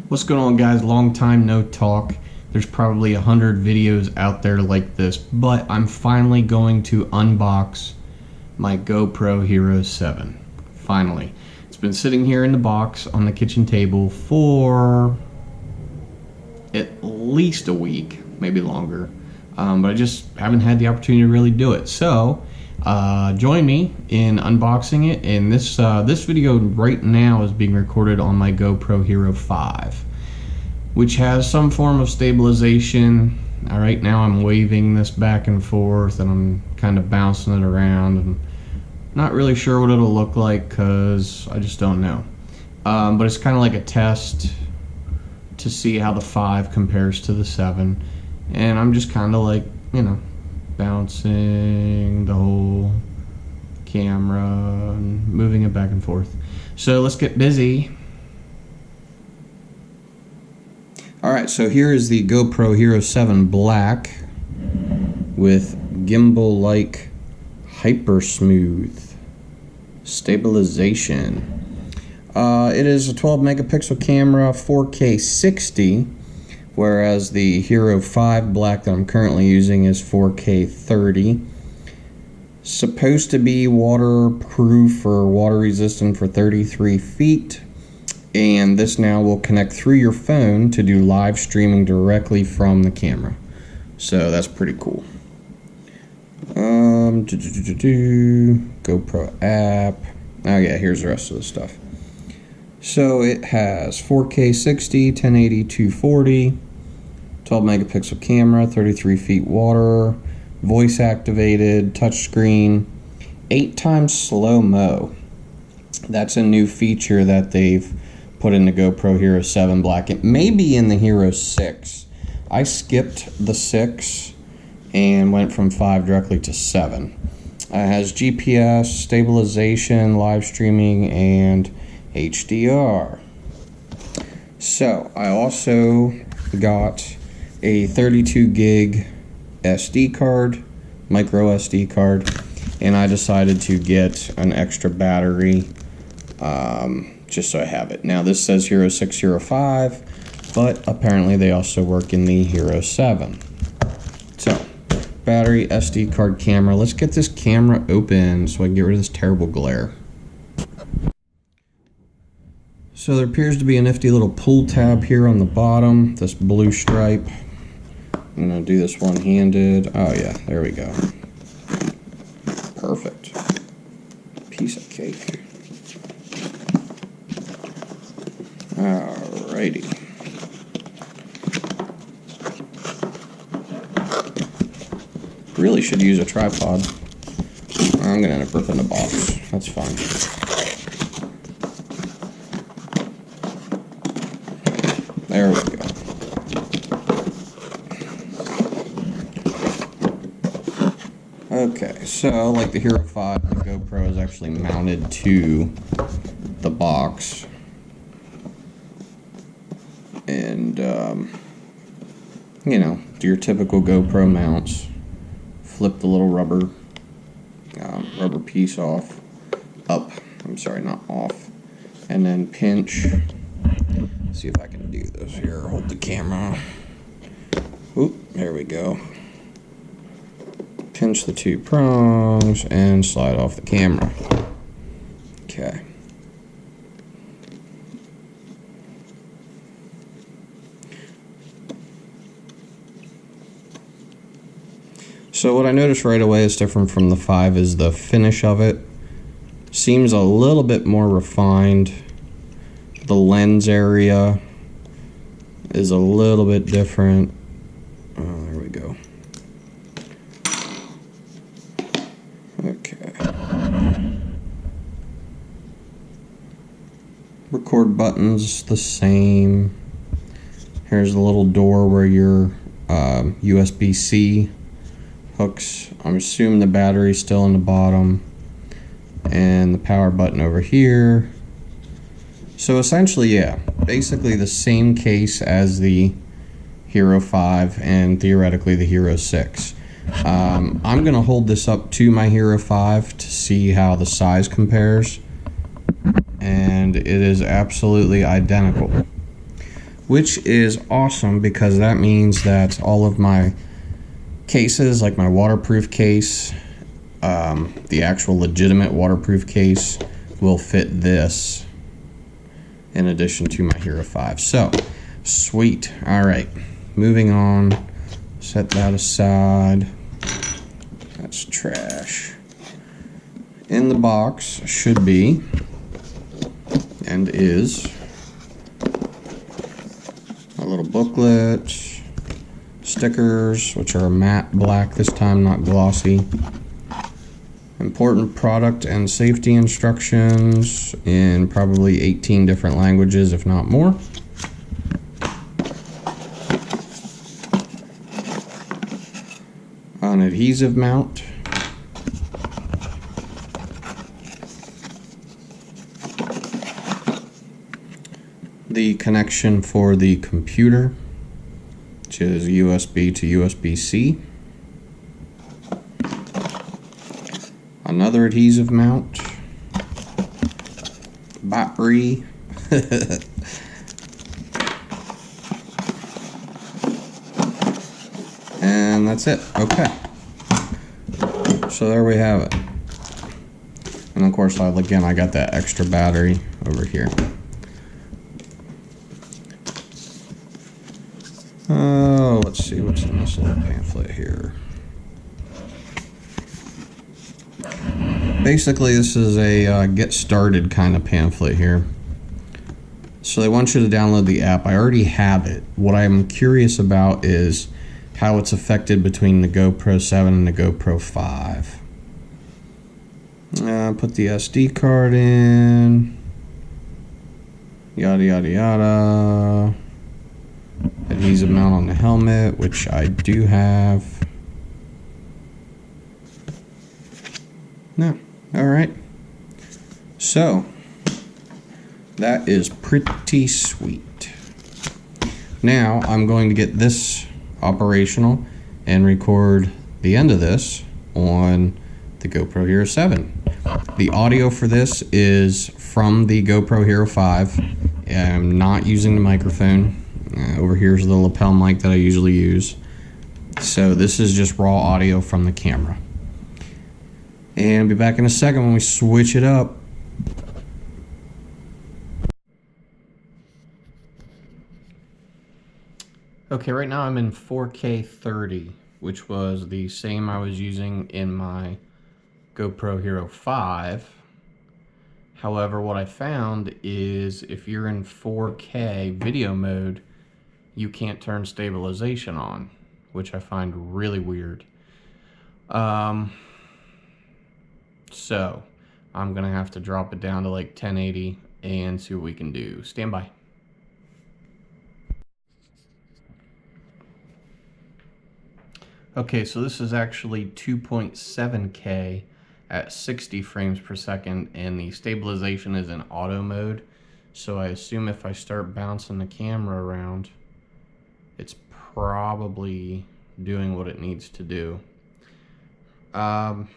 What's going on, guys? Long time no talk. There's probably 100 videos out there like this, but I'm finally going to unbox my GoPro Hero7. Finally. It's been sitting here in the box on the kitchen table for at least a week, maybe longer, but I just haven't had the opportunity to really do it. So join me in unboxing it, and this video right now is being recorded on my GoPro Hero5, which has some form of stabilization. Right now I'm waving this back and forth and I'm kind of bouncing it around, and not really sure what it'll look like because I just don't know, but it's kind of like a test to see how the 5 compares to the 7, and I'm just kind of like, you know, bouncing the whole camera and moving it back and forth. So let's get busy. Alright, so here is the GoPro Hero7 Black with gimbal-like hyper smooth stabilization. It is a 12 megapixel camera, 4K 60, whereas the Hero 5 Black that I'm currently using is 4K 30. Supposed to be waterproof or water resistant for 33 feet. And this now will connect through your phone to do live streaming directly from the camera. So that's pretty cool. GoPro app. Oh yeah, here's the rest of the stuff. So it has 4K 60, 1080, 240, 12 megapixel camera, 33 feet water, voice activated, touchscreen, 8x slow-mo. That's a new feature that they've put in the GoPro Hero 7 Black. It may be in the Hero 6. I skipped the 6 and went from 5 directly to 7. It has GPS, stabilization, live streaming, and HDR. So I also got a 32 gig SD card, micro SD card, and I decided to get an extra battery just so I have it. Now this says Hero 6, Hero 5, but apparently they also work in the Hero 7. So, battery, SD card, camera. Let's get this camera open so I can get rid of this terrible glare. So there appears to be a nifty little pull tab here on the bottom, this blue stripe. I'm going to do this one-handed. Oh yeah, there we go. Perfect. Piece of cake. Alrighty. Really should use a tripod. I'm going to end up ripping the box. That's fine. There we go. Okay, so like the Hero 5, the GoPro is actually mounted to the box. And, you know, do your typical GoPro mounts. Flip the little rubber piece off. I'm sorry, not off. And then pinch. See if I can do this here. Hold the camera. Oop, there we go. Pinch the 2 prongs and slide off the camera. Okay. So what I noticed right away is different from the 5 is the finish of it. Seems a little bit more refined. The lens area is a little bit different. Oh, there we go. Okay. Record button's the same. Here's the little door where your USB-C hooks. I'm assuming the battery's still in the bottom. And the power button over here. So essentially, yeah, basically the same case as the Hero 5 and theoretically the Hero 6. I'm going to hold this up to my Hero 5 to see how the size compares. And it is absolutely identical. which is awesome because that means that all of my cases, like my waterproof case, the actual legitimate waterproof case, will fit this in addition to my Hero 5. So, sweet. Alright, moving on. Set that aside. That's trash. In the box should be, and is, a little booklet, stickers, which are matte black this time, not glossy. Important product and safety instructions in probably 18 different languages, if not more. An adhesive mount. The connection for the computer, which is USB to USB-C. Another adhesive mount. Battery. And that's it. Okay. So there we have it. And of course, again, I got that extra battery over here. Oh, let's see, what's in this little pamphlet here? Basically, this is a get started kind of pamphlet here. So they want you to download the app. I already have it. What I'm curious about is how it's affected between the GoPro 7 and the GoPro 5. Put the SD card in. Yada, yada, yada. Adhesive mount on the helmet, which I do have. No. Alright. So, that is pretty sweet. Now, I'm going to get this operational and record the end of this on the GoPro Hero 7. The audio for this is from the GoPro Hero 5. I'm not using the microphone. Over here is the lapel mic that I usually use. So this is just raw audio from the camera. And I'll be back in a second when we switch it up. Okay, right now I'm in 4K 30, which was the same I was using in my GoPro Hero 5. However, what I found is if you're in 4K video mode, you can't turn stabilization on, which I find really weird. So I'm gonna have to drop it down to like 1080 and see what we can do. Stand by. Okay, so this is actually 2.7K at 60 frames per second, and the stabilization is in auto mode. So I assume if I start bouncing the camera around, it's probably doing what it needs to do. I'm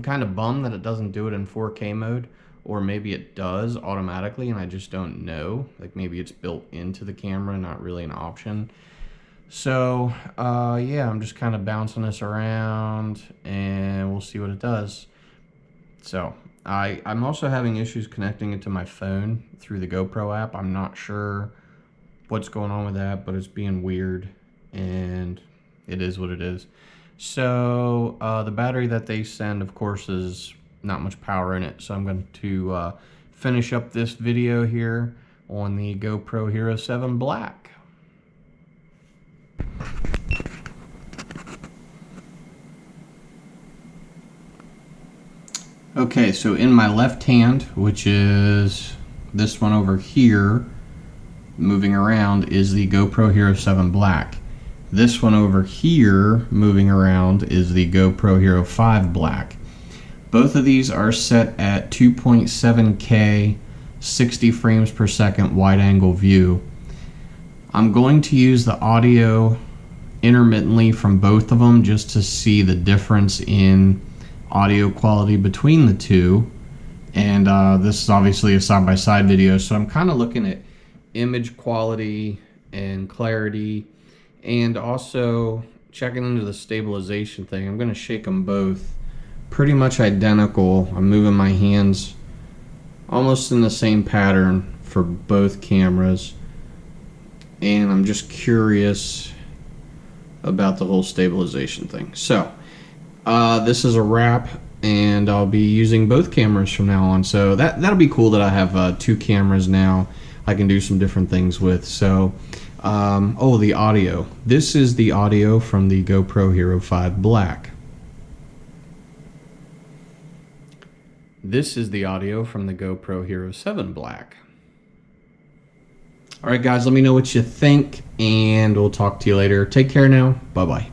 kind of bummed that it doesn't do it in 4K mode, or maybe it does automatically and I just don't know. Like maybe it's built into the camera, not really an option. So yeah, I'm just kind of bouncing this around and we'll see what it does. So I'm also having issues connecting it to my phone through the GoPro app. I'm not sure what's going on with that, but it's being weird and it is what it is. So the battery that they send, of course, is not much power in it. So I'm going to finish up this video here on the GoPro Hero 7 Black. Okay, so in my left hand, which is this one over here, moving around, is the GoPro Hero 7 Black. This one over here, moving around, is the GoPro Hero 5 Black. Both of these are set at 2.7K, 60 frames per second wide angle view. I'm going to use the audio intermittently from both of them just to see the difference in audio quality between the two. And this is obviously a side-by-side video, so I'm kind of looking at image quality and clarity, and also checking into the stabilization thing. I'm going to shake them both. Pretty much identical. I'm moving my hands almost in the same pattern for both cameras, and I'm just curious about the whole stabilization thing. So this is a wrap, and I'll be using both cameras from now on. So that'll be cool that I have 2 cameras now I can do some different things with. So oh, the audio. This is the audio from the GoPro Hero 5 Black. This is the audio from the GoPro Hero7 Black. Alright guys, let me know what you think, and we'll talk to you later. Take care now. Bye-bye.